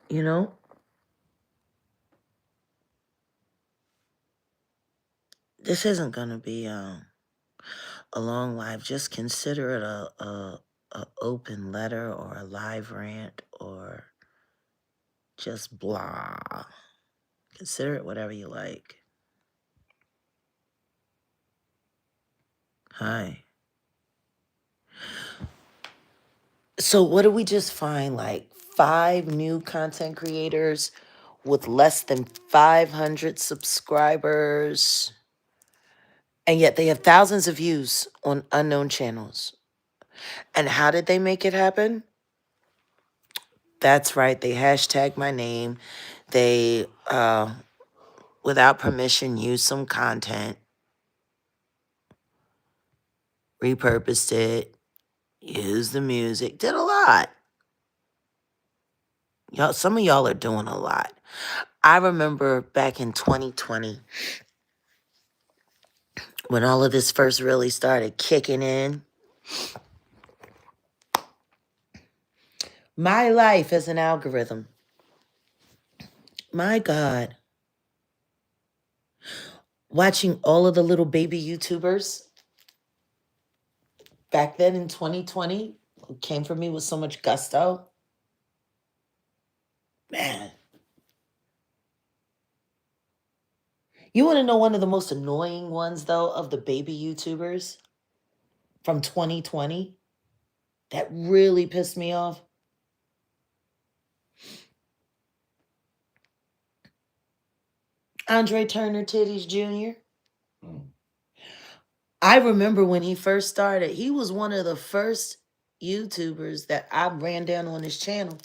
You know, this isn't gonna be a long live. Just consider it a open letter or a live rant or just blah. Consider it whatever you like. Hi. So what did we just find? Like 5 new content creators with less than 500 subscribers. And yet they have thousands of views on unknown channels. And how did they make it happen? That's right. They hashtag my name. They, without permission, used some content, repurposed it, used the music, did a lot. Y'all, some of y'all are doing a lot. I remember back in 2020 when all of this first really started kicking in. My life as an algorithm. My God. Watching all of the little baby YouTubers back then in 2020 who came for me with so much gusto. Man. You want to know one of the most annoying ones, though, of the baby YouTubers from 2020 that really pissed me off? Andre Turner Titties Jr. I remember when he first started, he was one of the first YouTubers that I ran down on his channel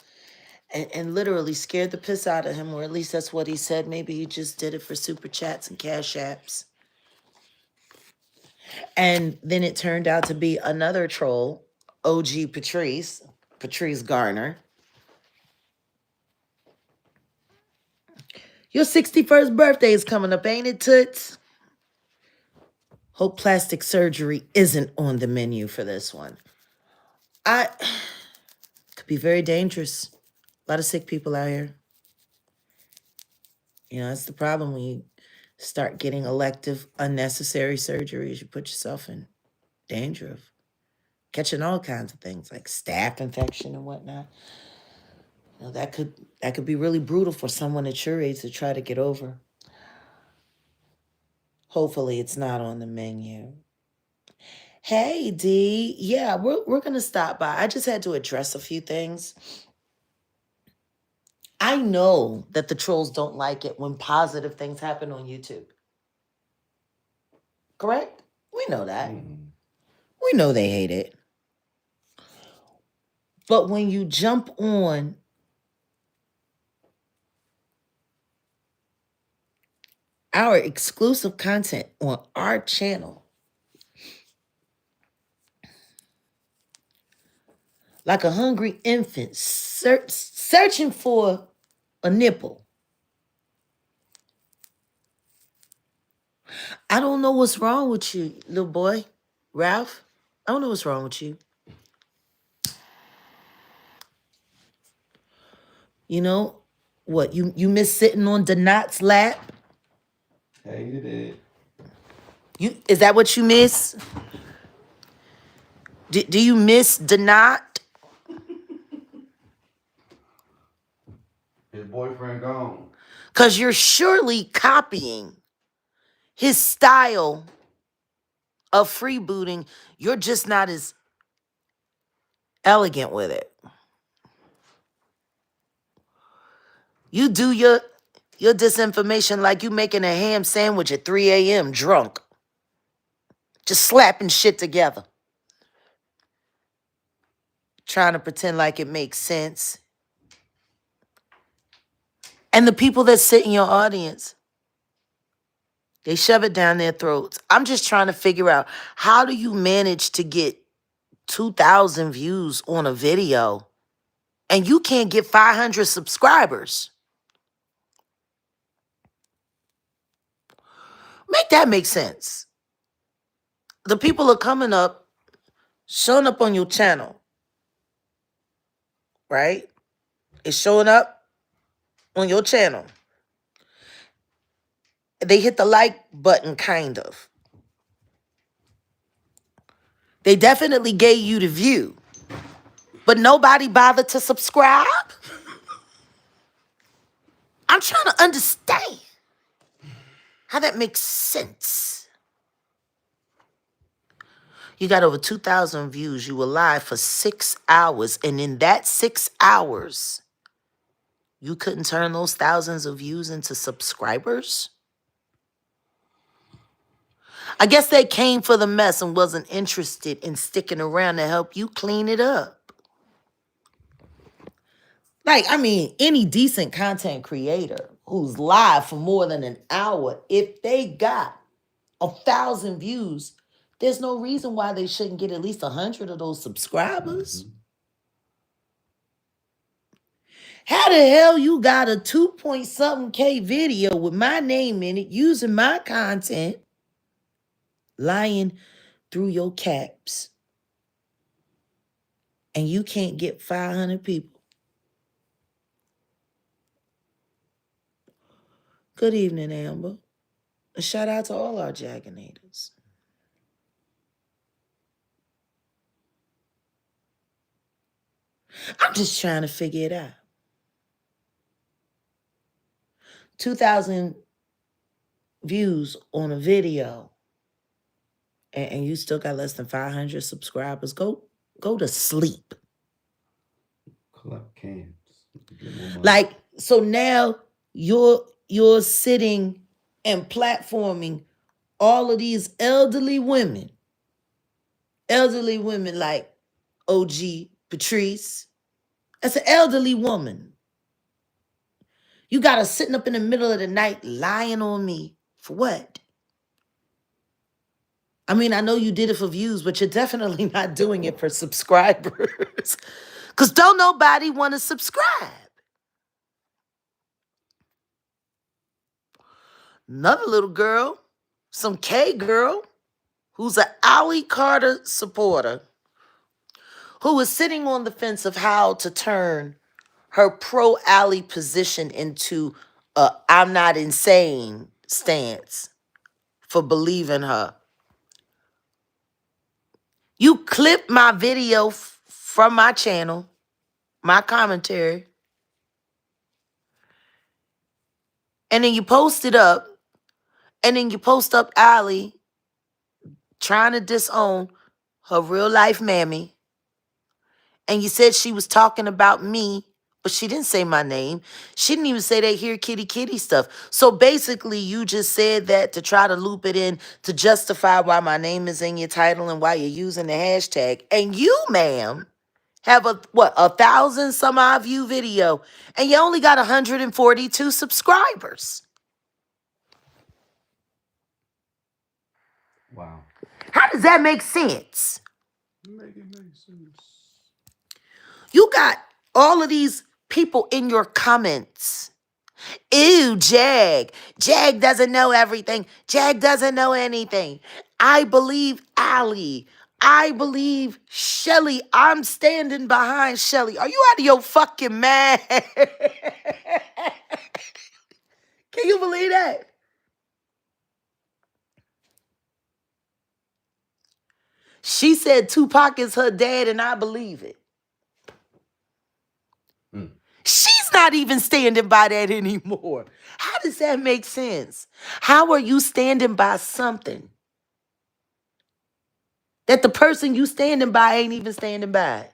and literally scared the piss out of him, or at least that's what he said. Maybe he just did it for super chats and cash apps. And then it turned out to be another troll, OG Patrice Garner. Your 61st birthday is coming up, ain't it, Toots? Hope plastic surgery isn't on the menu for this one. Could be very dangerous. A lot of sick people out here. You know, that's the problem when you start getting elective, unnecessary surgeries. You put yourself in danger of catching all kinds of things like staph infection and whatnot. You know, that could be really brutal for someone at your age to try to get over. Hopefully it's not on the menu. Hey, D. Yeah, we're going to stop by. I just had to address a few things. I know that the trolls don't like it when positive things happen on YouTube. Correct? We know that. We know they hate it. But when you jump on our exclusive content on our channel, like a hungry infant searching for a nipple, I don't know what's wrong with you, little boy. Ralph, I don't know what's wrong with you. You know, what, you miss sitting on Donat's lap? Hated it. Is that what you miss? Do you miss Donat? His boyfriend gone. Because you're surely copying his style of freebooting. You're just not as elegant with it. You do your disinformation like you making a ham sandwich at 3 a.m. drunk. Just slapping shit together. Trying to pretend like it makes sense. And the people that sit in your audience, they shove it down their throats. I'm just trying to figure out, how do you manage to get 2,000 views on a video and you can't get 500 subscribers? Make Make that make sense. The people are coming up, showing up on your channel, right? It's showing up on your channel. They hit the like button, kind of. They definitely gave you the view, but nobody bothered to subscribe. I'm trying to understand how that makes sense. You got over 2,000 views. You were live for 6 hours. And in that 6 hours, you couldn't turn those thousands of views into subscribers? I guess they came for the mess and wasn't interested in sticking around to help you clean it up. Like, I mean, any decent content creator who's live for more than an hour, if they got 1,000 views, there's no reason why they shouldn't get at least 100 of those subscribers. How the hell you got a 2 something K video with my name in it, using my content, lying through your caps, and you can't get 500 people? Good evening, Amber. A shout out to all our Jaganators. I'm just trying to figure it out. 2,000 views on a video, and you still got less than 500 subscribers. Go to sleep. Collect cans. Get more money. Like, so now you're sitting and platforming all of these elderly women like OG Patrice. That's an elderly woman. You got her sitting up in the middle of the night lying on me for what? I mean, I know you did it for views, but you're definitely not doing it for subscribers. Because don't nobody want to subscribe. Another little girl, some K girl, who's an Allie Carter supporter, who was sitting on the fence of how to turn her pro-Allie position into a I'm not insane stance for believing her. You clipped my video from my channel, my commentary, and then you post it up, and then you post up Allie trying to disown her real life mammy, and you said she was talking about me, but she didn't say my name. She didn't even say that here kitty kitty stuff. So basically, you just said that to try to loop it in to justify why my name is in your title and why you're using the hashtag. And you, ma'am, have a 1,000 some odd view video, and you only got 142 subscribers. Wow. How does that make sense? Make it make sense. You got all of these people in your comments. Ew, Jag. Jag doesn't know everything. Jag doesn't know anything. I believe Allie. I believe Shelly. I'm standing behind Shelly. Are you out of your fucking mind? Can you believe that? She said Tupac is her dad, and I believe it. She's not even standing by that anymore. How does that make sense? How are you standing by something that the person you standing by ain't even standing by?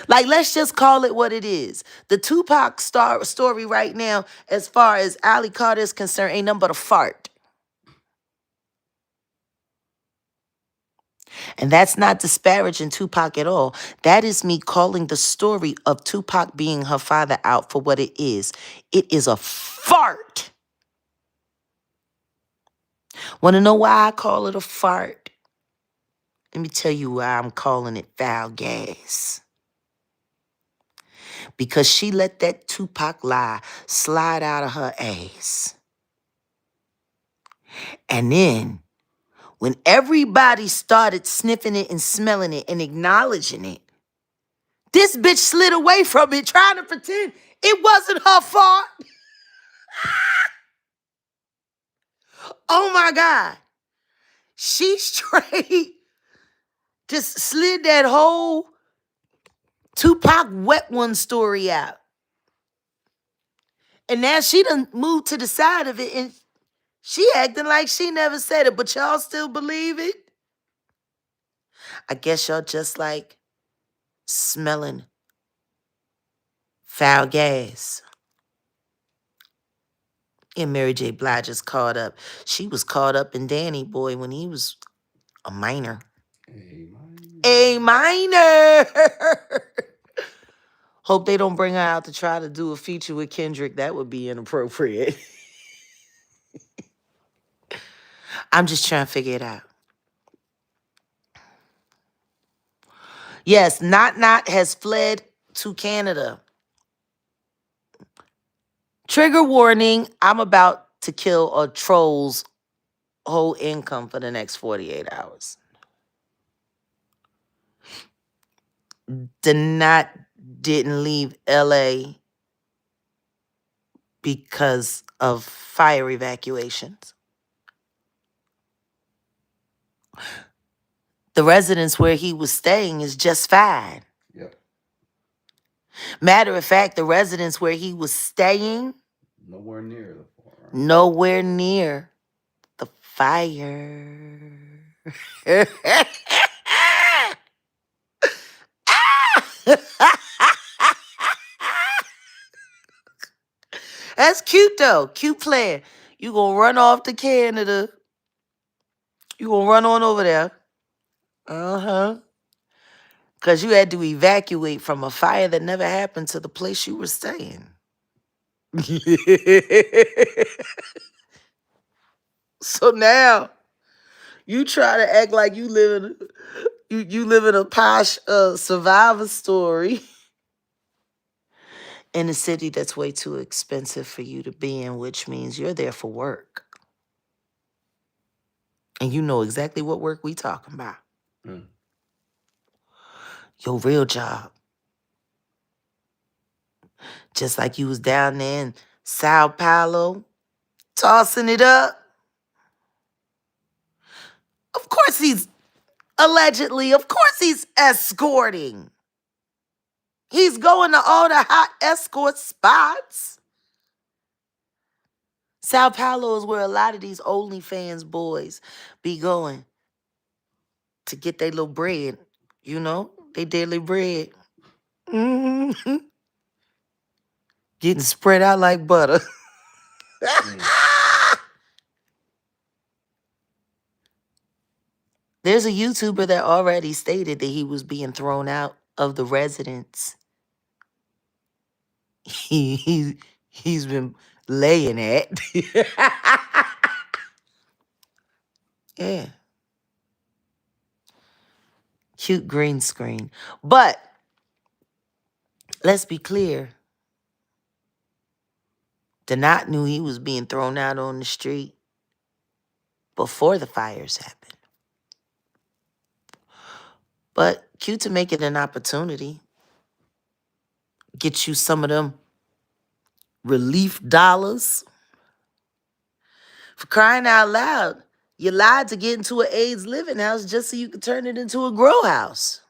Like, let's just call it what it is. The Tupac story right now, as far as Allie Carter is concerned, ain't nothing but a fart. And that's not disparaging Tupac at all. That is me calling the story of Tupac being her father out for what it is. It is a fart. Want to know why I call it a fart? Let me tell you why I'm calling it foul gas. Because she let that Tupac lie slide out of her ass. And then when everybody started sniffing it and smelling it and acknowledging it, this bitch slid away from it, trying to pretend it wasn't her fault. Oh my God. She straight just slid that whole Tupac Wet One story out. And now she done moved to the side of it and she acting like she never said it, but y'all still believe it? I guess y'all just like smelling foul gas. And Mary J. Blige is caught up. She was caught up in Danny Boy when he was a minor. A A minor. minor. Hope they don't bring her out to try to do a feature with Kendrick. That would be inappropriate. I'm just trying to figure it out. Yes, Not has fled to Canada. Trigger warning, I'm about to kill a troll's whole income for the next 48 hours. The Not didn't leave LA because of fire evacuations. The residence where he was staying is just fine. Yep. Matter of fact, the residence where he was staying, Nowhere near the fire. nowhere near the fire. That's cute though. Cute plan. You gonna run off to Canada. You gonna run on over there. Uh-huh. Because you had to evacuate from a fire that never happened to the place you were staying. So now you try to act like you live in a posh survivor story in a city that's way too expensive for you to be in, which means you're there for work. And you know exactly what work we talking about. Mm. Your real job. Just like you was down there in Sao Paulo, tossing it up. Of course he's allegedly, of course he's escorting. He's going to all the hot escort spots. Sao Paulo is where a lot of these OnlyFans boys be going to get their little bread, you know, they daily bread. Mhm. Getting spread out like butter. Mm. There's a YouTuber that already stated that he was being thrown out of the residence. He's been laying at. Yeah. Cute green screen. But let's be clear. Denot knew he was being thrown out on the street before the fires happened. But cute to make it an opportunity. Get you some of them relief dollars. For crying out loud, you lied to get into an AIDS living house just so you could turn it into a grow house.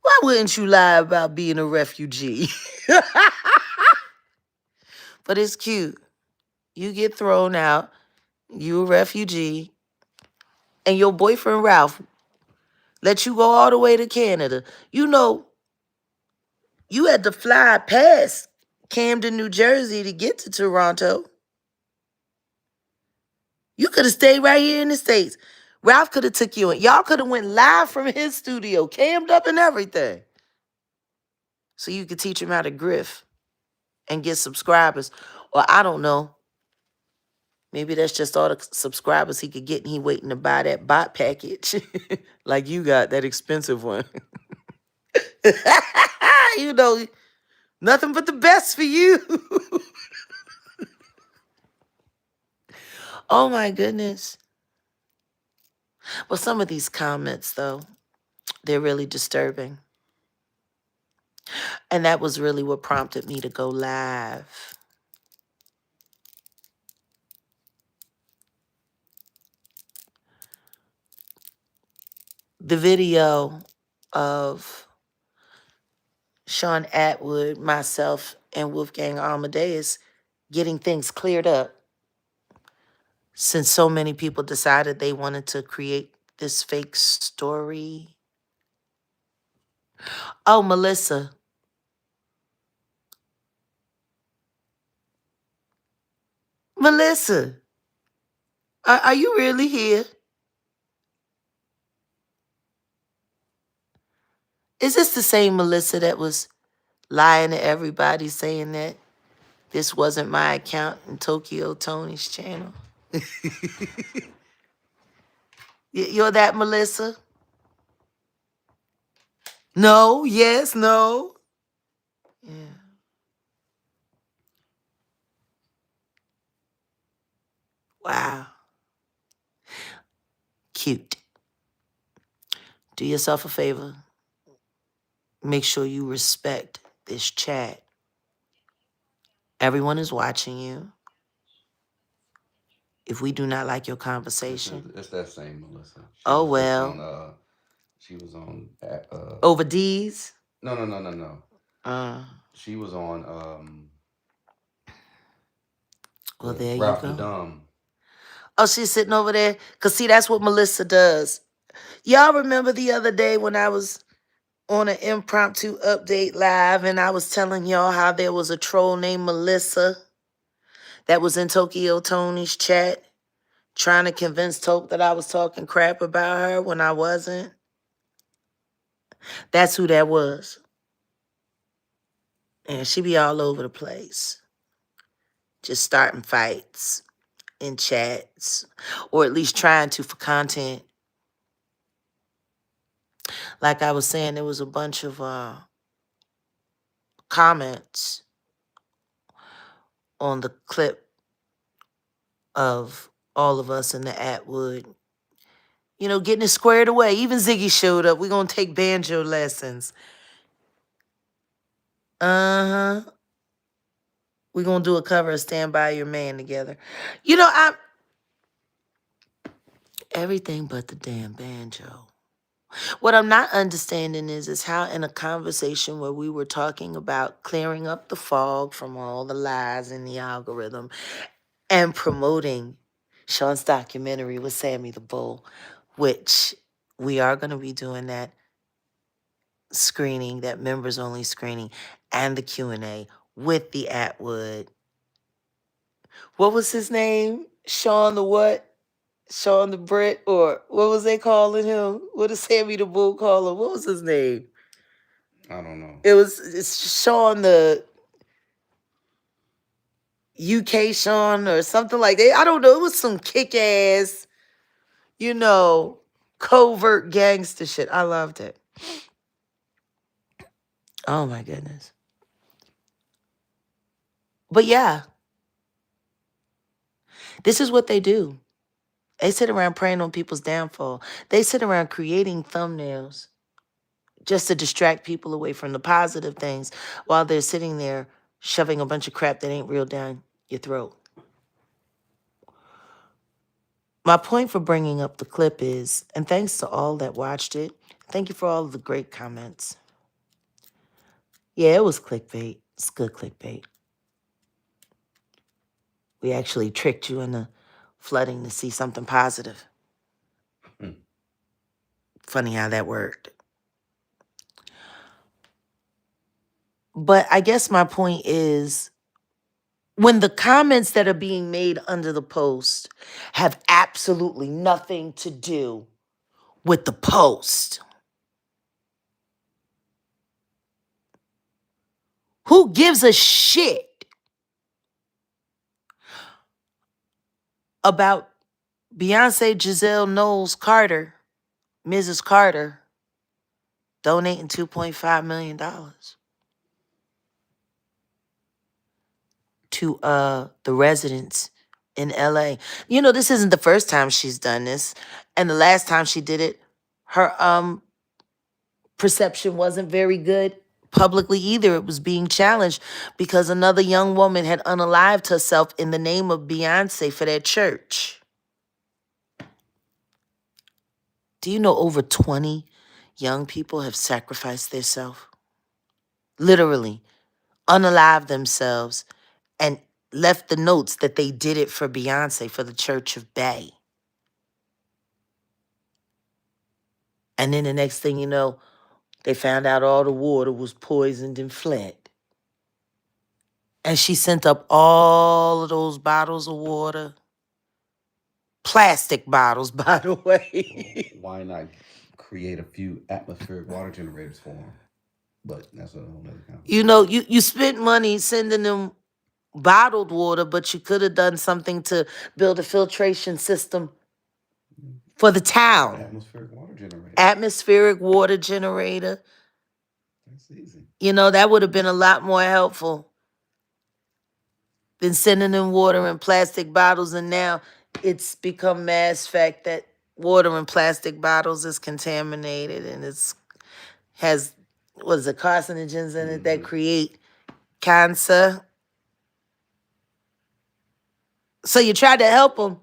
Why wouldn't you lie about being a refugee? But it's cute. You get thrown out, you a refugee, and your boyfriend Ralph let you go all the way to Canada. You know, you had to fly past Camden, New Jersey to get to Toronto. You could have stayed right here in the States. Ralph could have took you in. Y'all could have went live from his studio, cammed up and everything. So you could teach him how to grift and get subscribers. Or I don't know. Maybe that's just all the subscribers he could get and he waiting to buy that bot package. Like you got that expensive one. You know, nothing but the best for you. Oh my goodness. Well, some of these comments, though, they're really disturbing. And that was really what prompted me to go live. The video of Sean Atwood, myself, and Wolfgang Amadeus getting things cleared up since so many people decided they wanted to create this fake story. Oh, Melissa. Melissa, are you really here? Is this the same Melissa that was lying to everybody saying that this wasn't my account in Tokyo Tony's channel? You're that Melissa? No, yes, no. Yeah. Wow. Cute. Do yourself a favor. Make sure you respect this chat. Everyone is watching you. If we do not like your conversation, It's that same Melissa. She oh was just on. well. She was on. Over D's? No, no, no, no, no. Uh, She was on well, the there you Ralph the go. Dumb. Oh, she's sitting over there? Because, see, that's what Melissa does. Y'all remember the other day when I was on an impromptu update live and I was telling y'all how there was a troll named Melissa that was in Tokyo Tony's chat trying to convince Toke that I was talking crap about her when I wasn't? That's who that was. And she be all over the place, just starting fights in chats, or at least trying to for content. Like I was saying, there was a bunch of comments on the clip of all of us in the Atwood, getting it squared away. Even Ziggy showed up. We're going to take banjo lessons. Uh-huh. We're going to do a cover of Stand By Your Man together. I'm everything but the damn banjo. What I'm not understanding is how in a conversation where we were talking about clearing up the fog from all the lies in the algorithm and promoting Sean's documentary with Sammy the Bull, which we are going to be doing that screening, that members only screening, and the Q&A with the Atwood. What was his name? Sean the what? Sean the Brit, or what was they calling him? What did Sammy the Bull call him? What was his name? I don't know. It's Sean the UK Sean or something like that. I don't know. It was some kick ass, you know, covert gangster shit. I loved it. Oh my goodness. But yeah, this is what they do. They sit around praying on people's downfall. They sit around creating thumbnails just to distract people away from the positive things while they're sitting there shoving a bunch of crap that ain't real down your throat. My point for bringing up the clip is, and thanks to all that watched it, thank you for all of the great comments. Yeah, it was clickbait. It's good clickbait. We actually tricked you into flooding to see something positive. Funny how that worked. But I guess my point is, when the comments that are being made under the post have absolutely nothing to do with the post, who gives a shit about Beyonce Giselle Knowles Carter, Mrs. Carter, donating $2.5 million to the residents in LA. You know, this isn't the first time she's done this. And the last time she did it, her perception wasn't very good publicly either. It was being challenged because another young woman had unalived herself in the name of Beyonce for their church. Do you know over 20 young people have sacrificed themselves? Literally, unalived themselves and left the notes that they did it for Beyonce, for the Church of Bay. And then the next thing you know, they found out all the water was poisoned and fled. And she sent up all of those bottles of water. Plastic bottles, by the way. Why not create a few atmospheric water generators for them? But that's a whole other You conversation. know, you spent money sending them bottled water, but you could have done something to build a filtration system for the town. Atmospheric water generator. Atmospheric water generator. That's easy. You know, that would have been a lot more helpful than sending them water in plastic bottles. And now it's become mass fact that water in plastic bottles is contaminated and it's has what is it, carcinogens in it that create cancer. So you tried to help them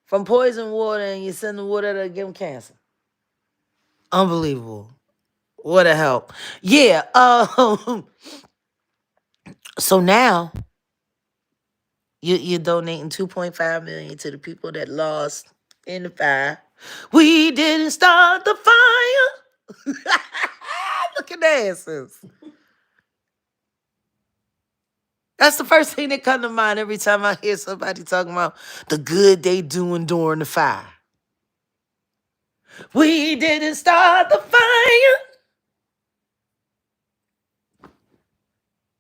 from poison water and you send the water to give them cancer. Unbelievable. What a help. Yeah. So now you're donating 2.5 million to the people that lost in the fire. We didn't start the fire. Look at the answers. That's the first thing that comes to mind every time I hear somebody talking about the good they doing during the fire. We didn't start the fire.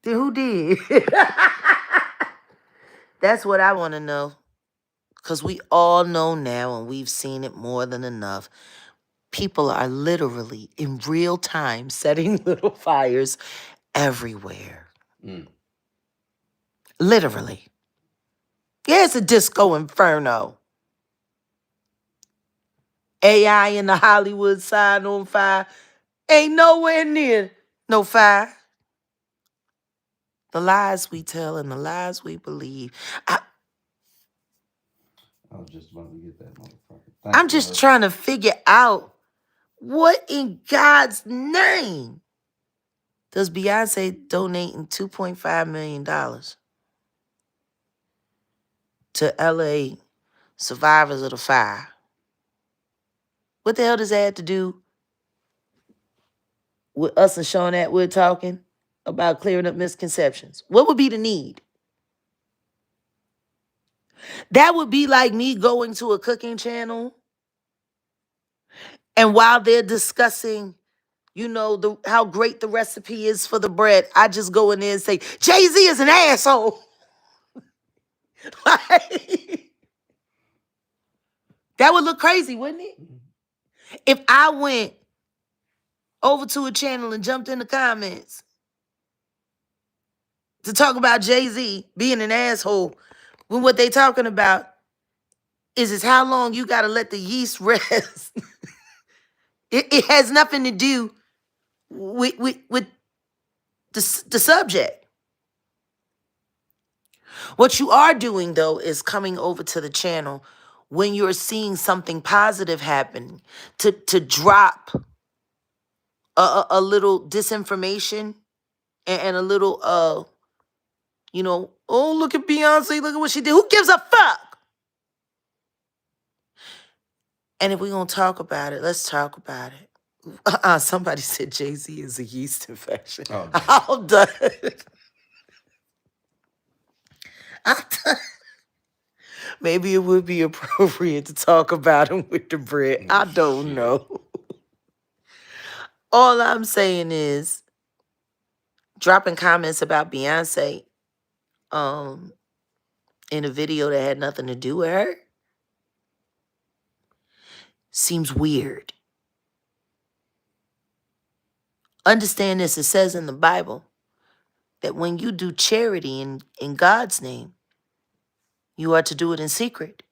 Then who did? That's what I want to know. Because we all know now, and we've seen it more than enough, people are literally in real time setting little fires everywhere. Mm. Literally. Yeah, it's a disco inferno. AI in the Hollywood sign on fire. Ain't nowhere near no fire. The lies we tell and the lies we believe. I was just about to get that motherfucker. I'm Thanks, just love. trying to figure out what in God's name does Beyonce donating $2.5 million to LA survivors of the fire? What the hell does that have to do with us and Sean Atwood talking about clearing up misconceptions? What would be the need? That would be like me going to a cooking channel and while they're discussing, you know, how great the recipe is for the bread, I just go in there and say, Jay-Z is an asshole. Like, that would look crazy, wouldn't it? If I went over to a channel and jumped in the comments to talk about Jay-Z being an asshole when what they talking about is how long you got to let the yeast rest. It has nothing to do with the subject. What you are doing, though, is coming over to the channel when you're seeing something positive happen to drop a little disinformation and a little, you know, oh, look at Beyonce, look at what she did. Who gives a fuck? And if we're going to talk about it, let's talk about it. Somebody said Jay-Z is a yeast infection. Oh, I'm done. I'm done. Maybe it would be appropriate to talk about him with the bread. oh, I don't shit. know. All I'm saying is dropping comments about Beyonce in a video that had nothing to do with her seems weird. Understand this, it says in the Bible that when you do charity in God's name, You are to do it in secret.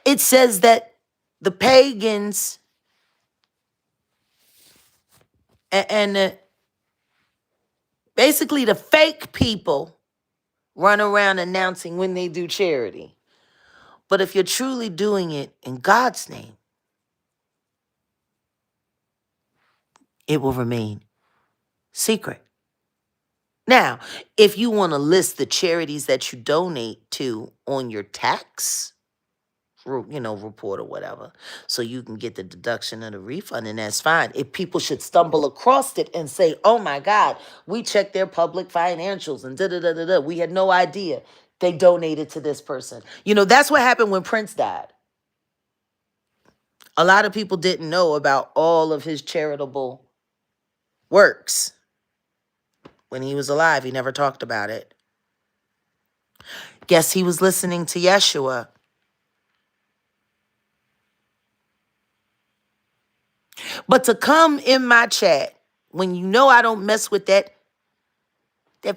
It says that the pagans and basically the fake people run around announcing when they do charity. But if you're truly doing it in God's name, it will remain secret. Now, if you want to list the charities that you donate to on your tax, report or whatever, so you can get the deduction of the refund, and that's fine. If people should stumble across it and say, "Oh my God, we checked their public financials and da da da da da, we had no idea they donated to this person." That's what happened when Prince died. A lot of people didn't know about all of his charitable works when he was alive. He never talked about it. Guess he was listening to Yeshua. But to come in my chat when you know I don't mess with that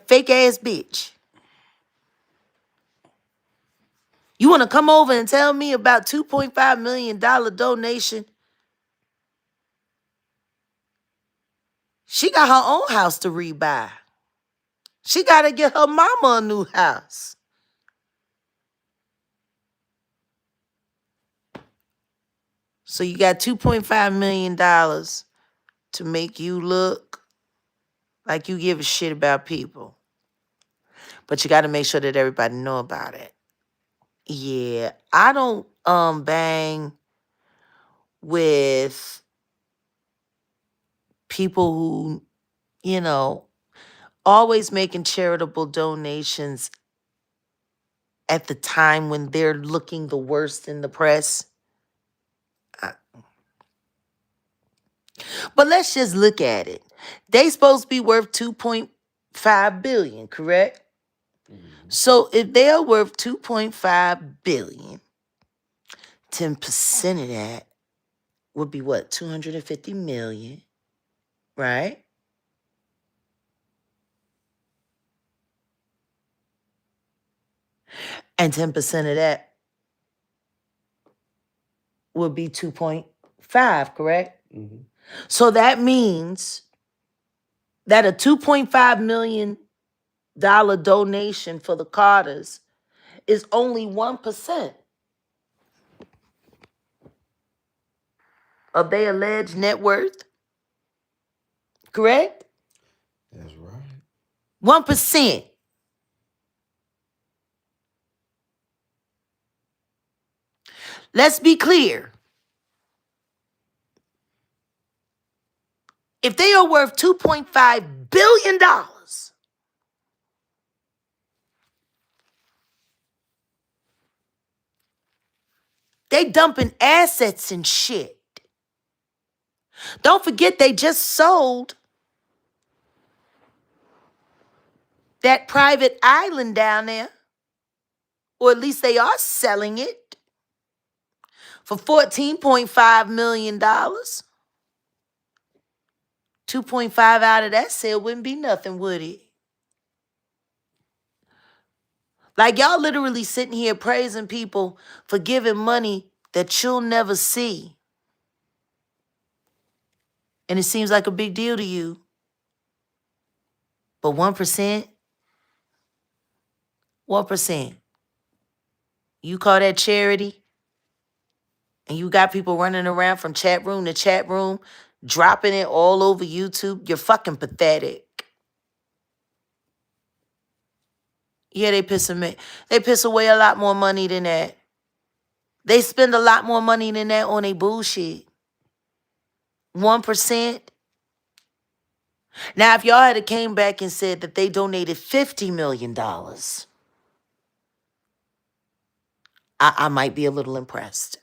fake ass bitch. You want to come over and tell me about $2.5 million donation? She got her own house to rebuy. She got to get her mama a new house. So you got $2.5 million to make you look like you give a shit about people. But you got to make sure that everybody know about it. Yeah, I don't bang with people who, always making charitable donations at the time when they're looking the worst in the press. Uh, But let's just look at it. They supposed to be worth 2.5 billion, correct? Mm-hmm. So if they're worth 2.5 billion, 10% of that would be what? 250 million, right? And 10% of that would be 2.5, correct? Mm-hmm. So that means that a $2.5 million donation for the Carters is only 1% of their alleged net worth, correct? That's right. 1%. Let's be clear. If they are worth $2.5 billion, they dumping assets and shit. Don't forget they just sold that private island down there, or at least they are selling it for $14.5 million. 2.5 out of that sale wouldn't be nothing, would it? Like y'all literally sitting here praising people for giving money that you'll never see. And it seems like a big deal to you. But 1%, 1%. You call that charity? And you got people running around from chat room to chat room, dropping it all over YouTube. You're fucking pathetic. Yeah, they piss away a lot more money than that. They spend a lot more money than that on a bullshit. 1%. Now, if y'all had came back and said that they donated $50 million, I might be a little impressed.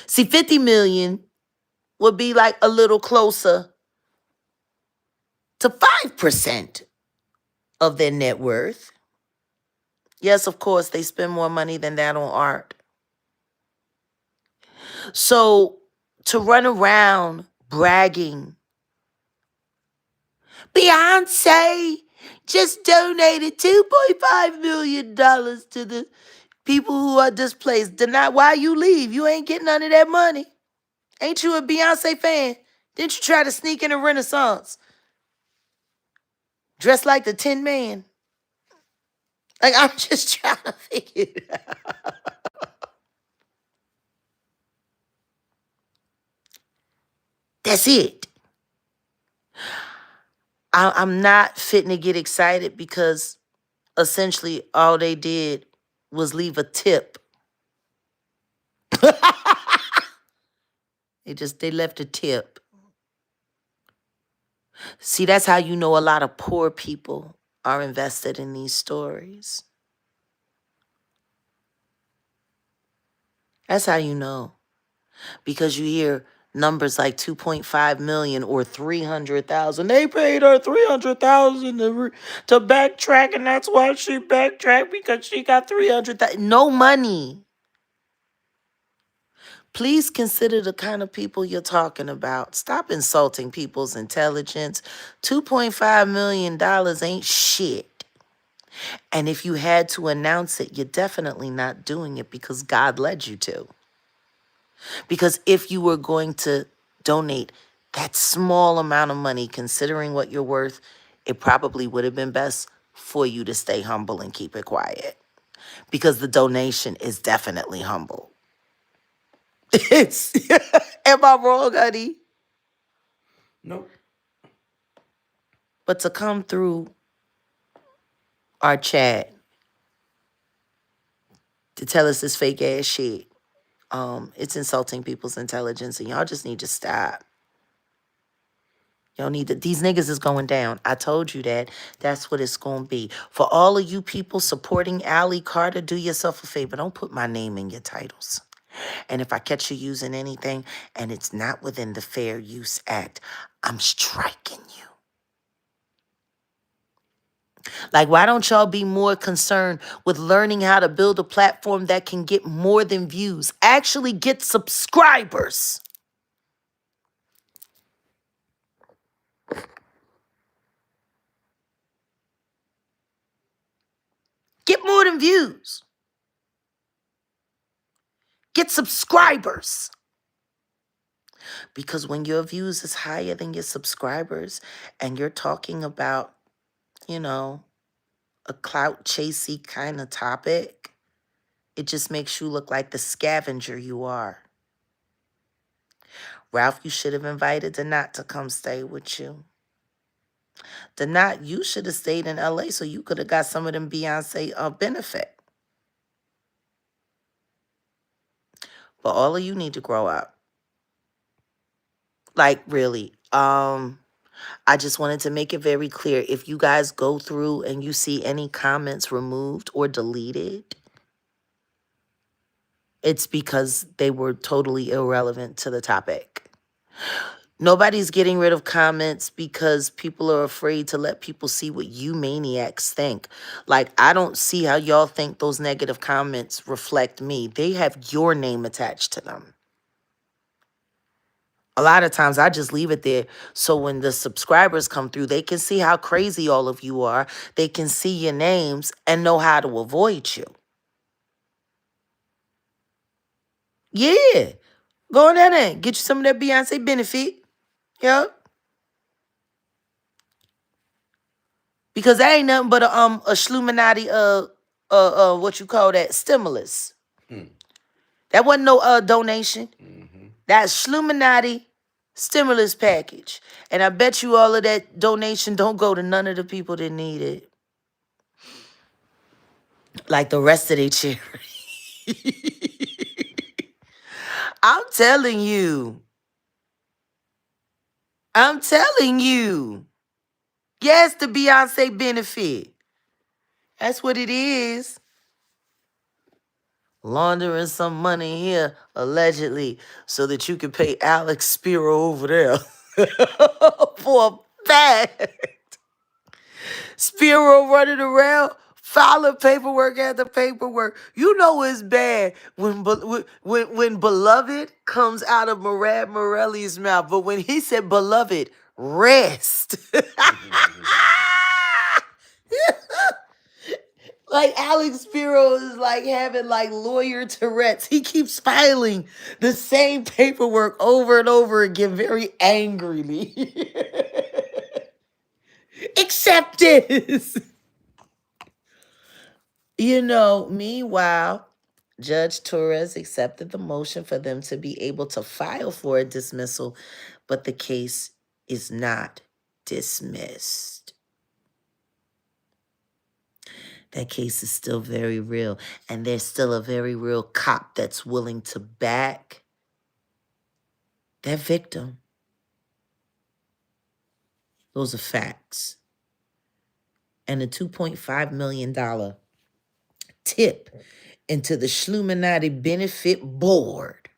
See, 50 million would be like a little closer to 5% of their net worth. Yes, of course, they spend more money than that on art. So to run around bragging Beyonce just donated $2.5 million to the people who are displaced. Deny why you leave. You ain't getting none of that money. Ain't you a Beyonce fan? Didn't you try to sneak in a Renaissance? Dressed like the Tin Man? Like, I'm just trying to figure it out. That's it. I'm not fitting to get excited because essentially all they did was leave a tip. They left a tip. See, that's how you know a lot of poor people are invested in these stories. That's how you know. Because you hear numbers like 2.5 million or 300,000. They paid her 300,000 to backtrack, and that's why she backtracked because she got 300,000. No money. Please consider the kind of people you're talking about. Stop insulting people's intelligence. $2.5 million ain't shit. And if you had to announce it, you're definitely not doing it because God led you to. Because if you were going to donate that small amount of money, considering what you're worth, it probably would have been best for you to stay humble and keep it quiet. Because the donation is definitely humble. It's am I wrong, honey? Nope. But to come through our chat to tell us this fake ass shit, it's insulting people's intelligence, and y'all just need to stop. Y'all need to, these niggas is going down. I told you that. That's what it's going to be. For all of you people supporting Allie Carter, do yourself a favor. Don't put my name in your titles. And if I catch you using anything and it's not within the Fair Use Act, I'm striking you. Like, why don't y'all be more concerned with learning how to build a platform that can get more than views? Actually get subscribers. Get more than views. Get subscribers. Because when your views is higher than your subscribers and you're talking about, you know, a clout chasey kind of topic, it just makes you look like the scavenger you are. Ralph, you should have invited Donat to come stay with you. Donat, you should have stayed in LA so you could have got some of them Beyonce benefit. But all of you need to grow up. Like, really. I just wanted to make it very clear. If you guys go through and you see any comments removed or deleted, it's because they were totally irrelevant to the topic. Nobody's getting rid of comments because people are afraid to let people see what you maniacs think. Like, I don't see how y'all think those negative comments reflect me. They have your name attached to them. A lot of times I just leave it there so when the subscribers come through, they can see how crazy all of you are. They can see your names and know how to avoid you. Yeah. Go on that end. Get you some of that Beyonce benefit. Yep. Because that ain't nothing but a Schluminati what you call that, stimulus. Hmm. That wasn't no donation. Mm-hmm. That's Schluminati stimulus package. And I bet you all of that donation don't go to none of the people that need it. Like the rest of their charity. I'm telling you. I'm telling you. Yes, the Beyonce benefit. That's what it is. Laundering some money here, allegedly, so that you can pay Alex Spiro over there for a fact. Spiro running around, filing paperwork after paperwork. You know it's bad when beloved comes out of Murad Morelli's mouth, but when he said beloved, rest. Like Alex Spiro is like having like lawyer Tourette's. He keeps filing the same paperwork over and over again very angrily. Accept this. Meanwhile, Judge Torres accepted the motion for them to be able to file for a dismissal, but the case is not dismissed. That case is still very real, and there's still a very real cop that's willing to back that victim. Those are facts. And a $2.5 million tip into the Schluminati Benefit Board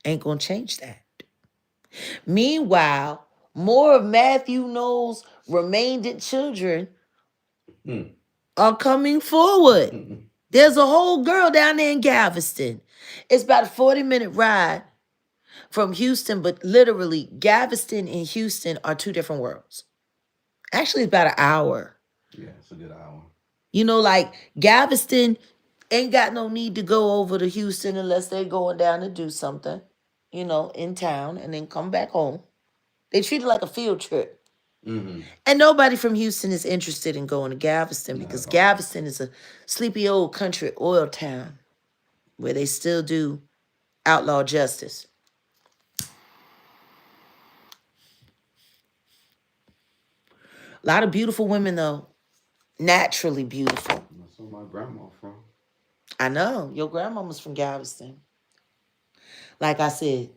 ain't gonna change that. Meanwhile, more of Matthew Knowles' remained children are coming forward. There's a whole girl down there in Galveston. It's about a 40-minute ride from Houston, but literally Galveston and Houston are two different worlds. Actually, it's about an hour. Yeah, it's a good hour. Like Galveston ain't got no need to go over to Houston unless they're going down to do something, in town and then come back home. They treat it like a field trip. And nobody from Houston is interested in going to Galveston because Galveston is a sleepy old country oil town where they still do outlaw justice. A lot of beautiful women, though. Naturally beautiful. That's where my grandma from. I know. Your grandmama's from Galveston. Like I said,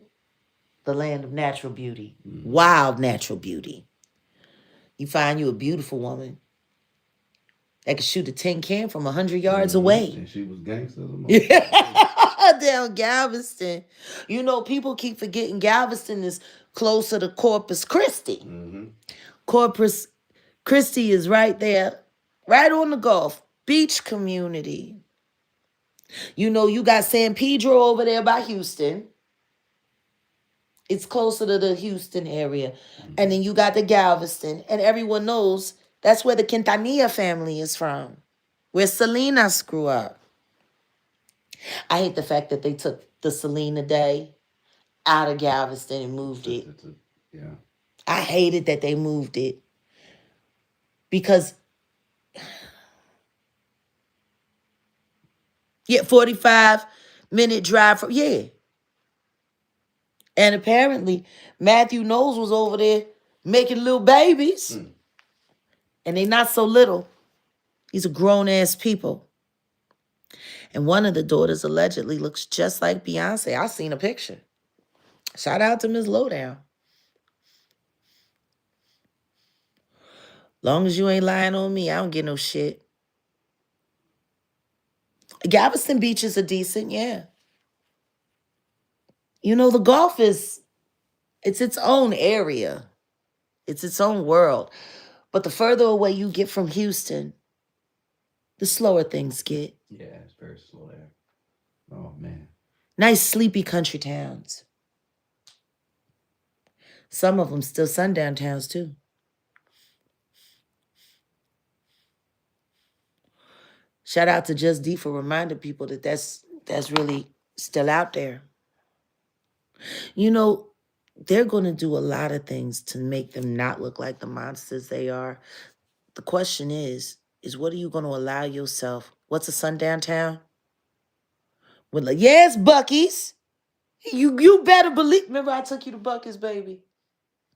the land of natural beauty. Wild natural beauty. You find you a beautiful woman that can shoot a tin can from 100 yards away. And she was gangster. Down Galveston. People keep forgetting Galveston is closer to Corpus Christi. Corpus Christi is right there, right on the Gulf Beach community. You got San Pedro over there by Houston. It's closer to the Houston area. And then you got the Galveston. And everyone knows that's where the Quintanilla family is from, where Salinas grew up. I hate the fact that they took the Selena Day out of Galveston and moved it. Yeah. I hated that they moved it because, 45-minute drive from, And apparently Matthew Knowles was over there making little babies. And they not so little. These are grown-ass people. And one of the daughters allegedly looks just like Beyonce. I seen a picture. Shout out to Ms. Lowdown. Long as you ain't lying on me, I don't get no shit. Galveston beaches are decent, yeah. The Gulf it's its own area. It's its own world. But the further away you get from Houston, the slower things get. Yeah, it's very slow there. Oh, man. Nice, sleepy country towns. Some of them still sundown towns, too. Shout out to Just D for reminding people that that's really still out there. They're going to do a lot of things to make them not look like the monsters they are. The question is what are you going to allow yourself? What's a sundown town? Yes, Buc-ee's. You better believe. Remember I took you to Buc-ee's, baby?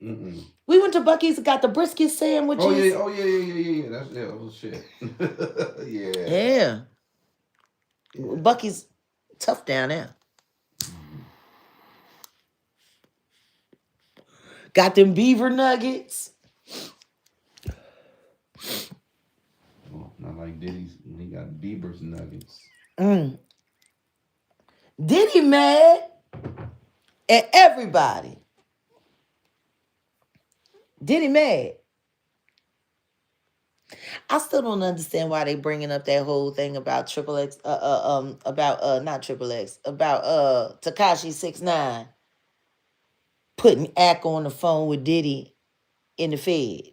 We went to Buc-ee's and got the brisket sandwiches. Oh, yeah. That was shit. Yeah. Buc-ee's tough down there. Got them beaver nuggets. Oh, not like Diddy's. He got Bieber's nuggets. Diddy mad at everybody. Diddy mad. I still don't understand why they bringing up that whole thing about Triple X, about not Triple X, about Tekashi 6ix9ine putting Ack on the phone with Diddy in the Fed.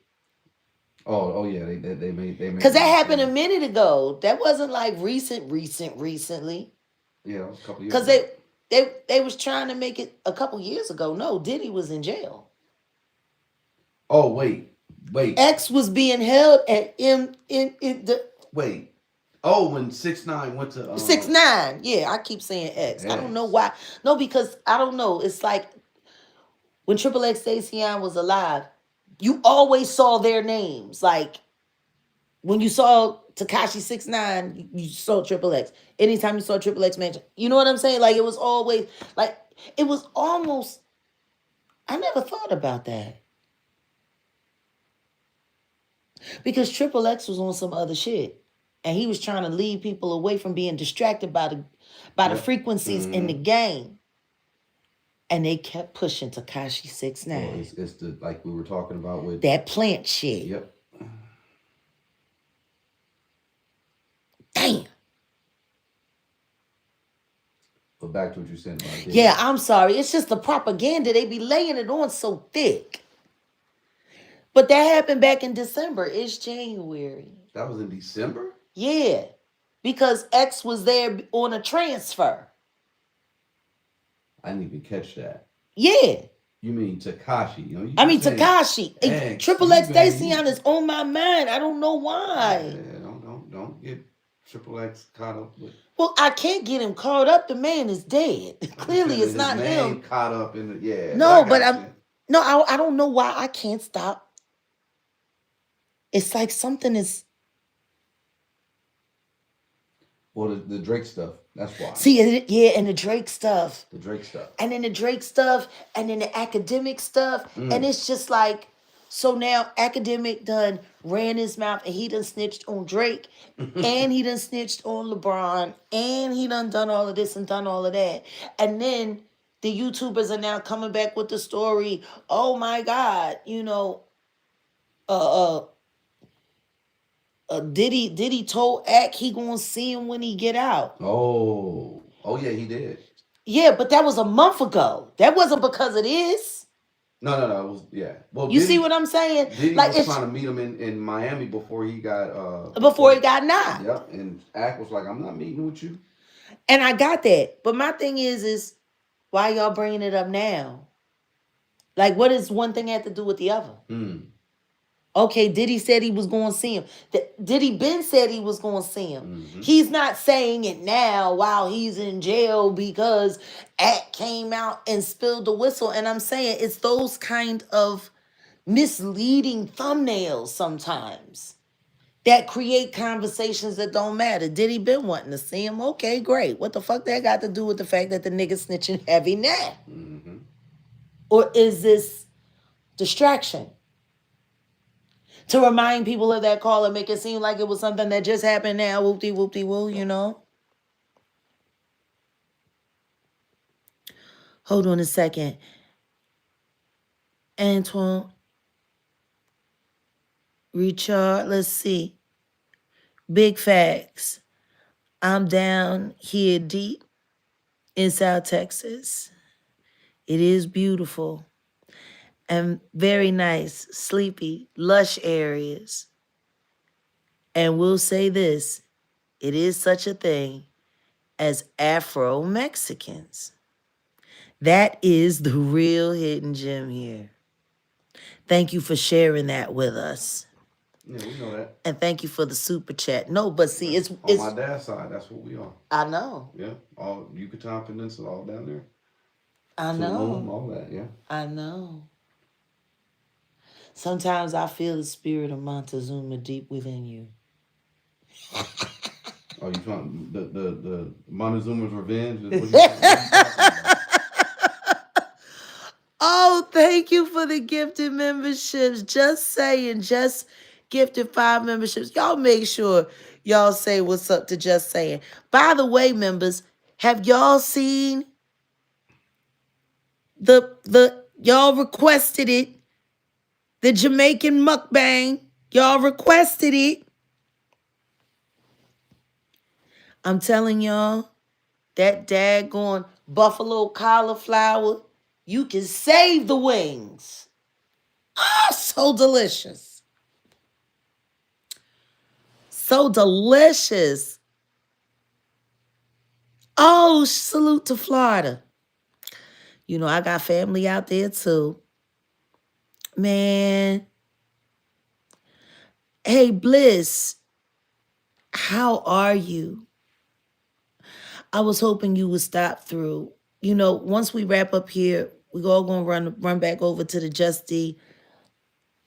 Oh yeah, they made Cause the that news. happened Yeah, a minute ago. That wasn't like recently. yeah, that was a couple years Cause ago. they was trying to make it a couple years ago. No, Diddy was in jail. Oh wait, X was being held at in the wait. Oh, when 6ix9ine went to 6ix9ine. Yeah, I keep saying X. I don't know X. why. No, because I don't know. It's like when Triple X Stacion was alive, you always saw their names. Like when you saw Takashi 6ix9ine, you saw Triple X. Anytime you saw Triple X Mansion, you know what I'm saying? Like it was always like it was almost. I never thought about that because Triple X was on some other shit, and he was trying to lead people away from being distracted by the Yep. frequencies in the game, and they kept pushing Takashi six Well, nine. it's the like we were talking about with. That plant shit. Yep. Damn. But back to what you said about Yeah, Diddy. I'm sorry. It's just the propaganda. They be laying it on so thick. But that happened back in December. It's January. That was in December. Yeah. Because X was there on a transfer. I didn't even catch that. Yeah. You mean Takashi? You know, you I keep mean saying Takashi. X. Triple You X man, you Dacian is on my mind. I don't know why. yeah. Don't get Triple X caught up with. Well, I can't get him caught up. The man is dead. I'm just Clearly, saying that it's his not name him. caught up in the but I No, but got you. I don't know why I can't stop. It's like something is. Well, the Drake stuff. That's why. See, yeah, and the Drake stuff. The Drake stuff. And then the Drake stuff, and then the academic stuff. And it's just like, so now academic done ran his mouth and he done snitched on Drake, and he done snitched on LeBron, and he done all of this and done all of that. And then the YouTubers are now coming back with the story. Oh my God, uh, uh, Diddy told Ack he gonna see him when he get out. Oh yeah, he did. Yeah, but that was a month ago. That wasn't because of this. No. It was yeah. Well, You see what I'm saying? Diddy Like was it's trying to meet him in Miami before he got before he got knocked. Yep, and Ack was like, "I'm not meeting with you." And I got that. But my thing is why y'all bringing it up now? Like, what does one thing have to do with the other? Okay, Diddy said he was going to see him. Diddy Ben said he was going to see him. He's not saying it now while he's in jail because Act came out and spilled the whistle. And I'm saying it's those kind of misleading thumbnails sometimes that create conversations that don't matter. Diddy been wanting to see him? Okay, great. What the fuck that got to do with the fact that the nigga snitching heavy now? Or is this distraction? To remind people of that call and make it seem like it was something that just happened now, whoop-de-woo. Hold on a second. Antoine, Richard, let's see. Big facts. I'm down here deep in South Texas. It is beautiful and very nice, sleepy, lush areas. And we'll say this, it is such a thing as Afro-Mexicans. That is the real hidden gem here. Thank you for sharing that with us. Yeah, we know that. And thank you for the super chat. No, but see, it's on my dad's side. That's what we are. I know. Yeah, all Yucatan Peninsula, all down there. I Tulum, know. all that. Yeah. I know. Sometimes I feel the spirit of Montezuma deep within you. Oh, you trying the Montezuma's revenge? What you talking about? Oh, thank you for the gifted memberships. Just saying, just gifted 5 memberships. Y'all make sure y'all say what's up to Just Saying. By the way, members, have y'all seen the y'all requested it? The Jamaican mukbang. Y'all requested it. I'm telling y'all, that daggone buffalo cauliflower You can save the wings. Ah, so delicious. So delicious. Oh, salute to Florida. You know, I got family out there too. Man. Hey, Bliss, how are you? I was hoping you would stop through. You know, once we wrap up here, we all gonna run back over to the Just D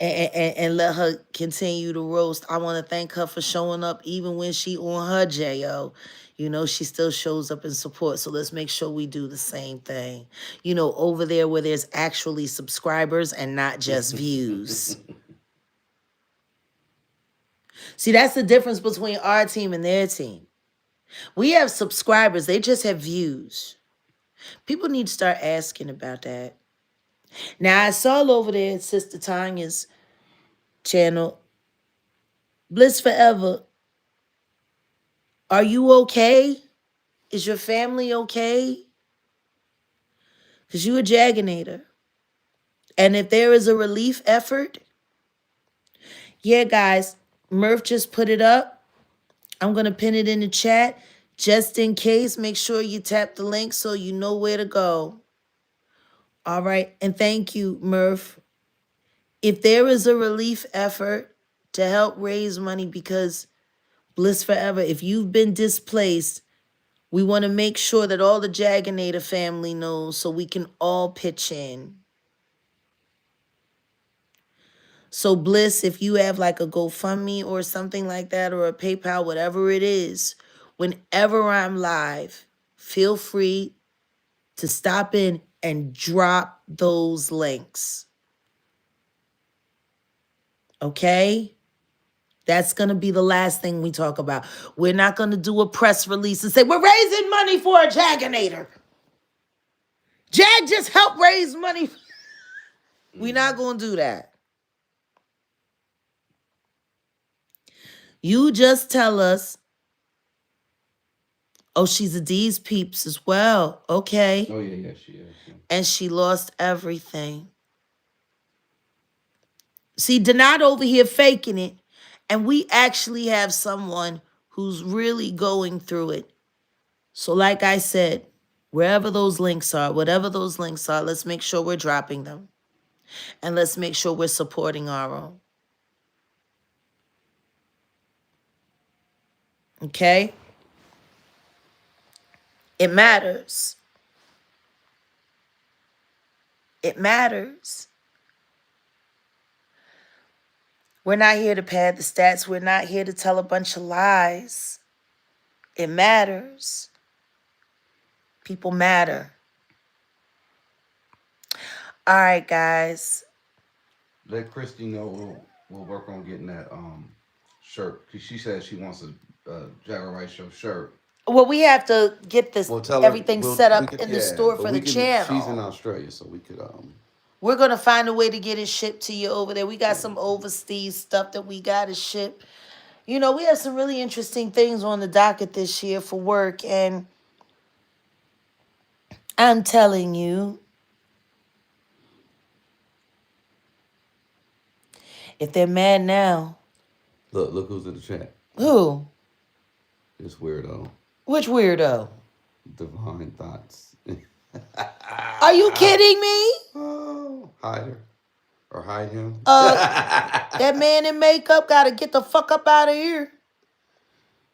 and let her continue to roast. I want to thank her for showing up even when she on her JO. You know, she still shows up in support. So let's make sure we do the same thing. You know, over there where there's actually subscribers and not just views. See, that's the difference between our team and their team. We have subscribers, they just have views. People need to start asking about that. Now, I saw over there at Sister Tanya's channel, Bliss Forever. Are you okay? Is your family okay? Because you a Jaginator. And if there is a relief effort, yeah, guys, Murph just put it up. I'm going to pin it in the chat. Just in case, make sure you tap the link so you know where to go. All right. And thank you, Murph. If there is a relief effort to help raise money, because Bliss Forever, if you've been displaced, we want to make sure that all the Jaginator family knows so we can all pitch in. So Bliss, if you have like a GoFundMe or something like that, or a PayPal, whatever it is, whenever I'm live, feel free to stop in and drop those links. Okay? That's going to be the last thing we talk about. We're not going to do a press release and say, we're raising money for a Jaginator. Jag just helped raise money. We're not going to do that. You just tell us, oh, she's a D's peeps as well. Okay. Oh, yeah, she is. Yeah. And she lost everything. See, Donat over here faking it. And we actually have someone who's really going through it. So like I said, wherever those links are, whatever those links are, let's make sure we're dropping them. And let's make sure we're supporting our own. Okay? It matters. It matters. We're not here to pad the stats. We're not here to tell a bunch of lies. It matters. People matter. All right, guys. Let Christy know we'll work on getting that shirt. Cause she said she wants a Jaguar Wright show shirt. Well, we have to get this We'll tell her everything set we up could, in the yeah, store but for we the can. She's in channel. Australia, so we could We're gonna find a way to get it shipped to you over there. We got some overseas stuff that we gotta ship. You know, we have some really interesting things on the docket this year for work, and I'm telling you, if they're mad now, look who's in the chat. who? This weirdo. Which weirdo? Divine thoughts. Are you kidding me? Oh, hide her or hide him. That man in makeup gotta get the fuck up out of here.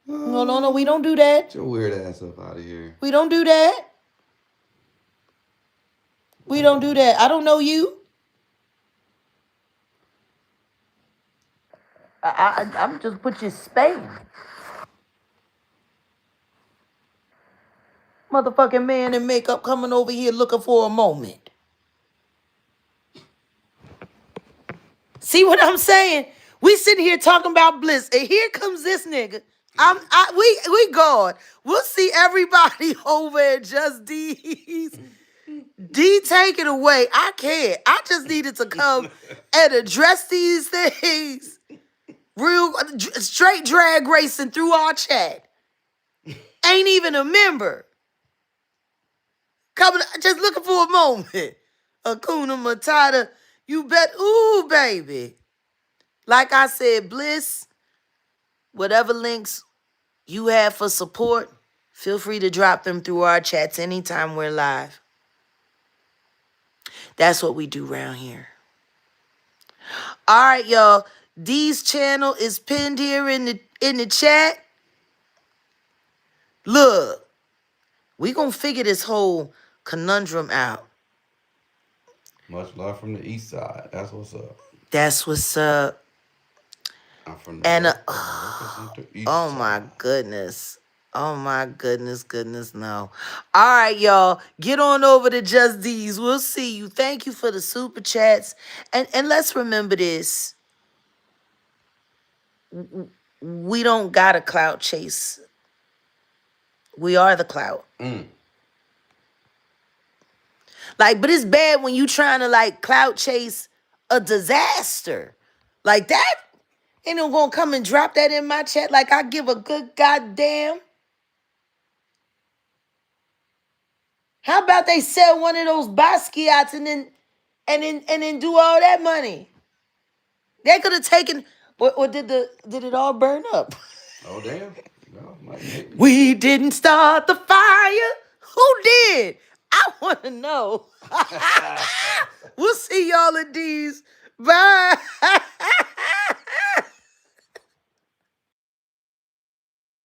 No, we don't do that. Get your weird ass up out of here. We don't do that. We don't do that. I don't know you. I'm just put you in Spain. Motherfucking man in makeup coming over here looking for a moment. See what I'm saying? We sitting here talking about Bliss, and here comes this nigga. We gone. We'll see everybody over at Just D's. D, take it away. I can't. I just needed to come and address these things. Real straight drag racing through our chat. Ain't even a member. Coming, just looking for a moment. Hakuna Matata. You bet. Ooh, baby. Like I said, Bliss, whatever links you have for support, feel free to drop them through our chats anytime we're live. That's what we do around here. All right, y'all. Dee's channel is pinned here in the chat. Look, we gonna figure this whole conundrum out. Much love from the east side. That's what's up. That's what's up. I'm from the And west, but I represent the oh east my side. goodness. Oh my goodness, no. All right, y'all. Get on over to Just D's. We'll see you. Thank you for the super chats. And let's remember this. We don't got a clout chase. We are the clout. Mm. Like, but it's bad when you trying to like clout chase a disaster. Like that ain't no gonna come and drop that in my chat. Like I give a good goddamn. How about they sell one of those Basquiat's and then do all that money? They could have taken or did it all burn up? Oh damn. No, maybe. We didn't start the fire. Who did? I want to know. We'll see y'all at D's. Bye.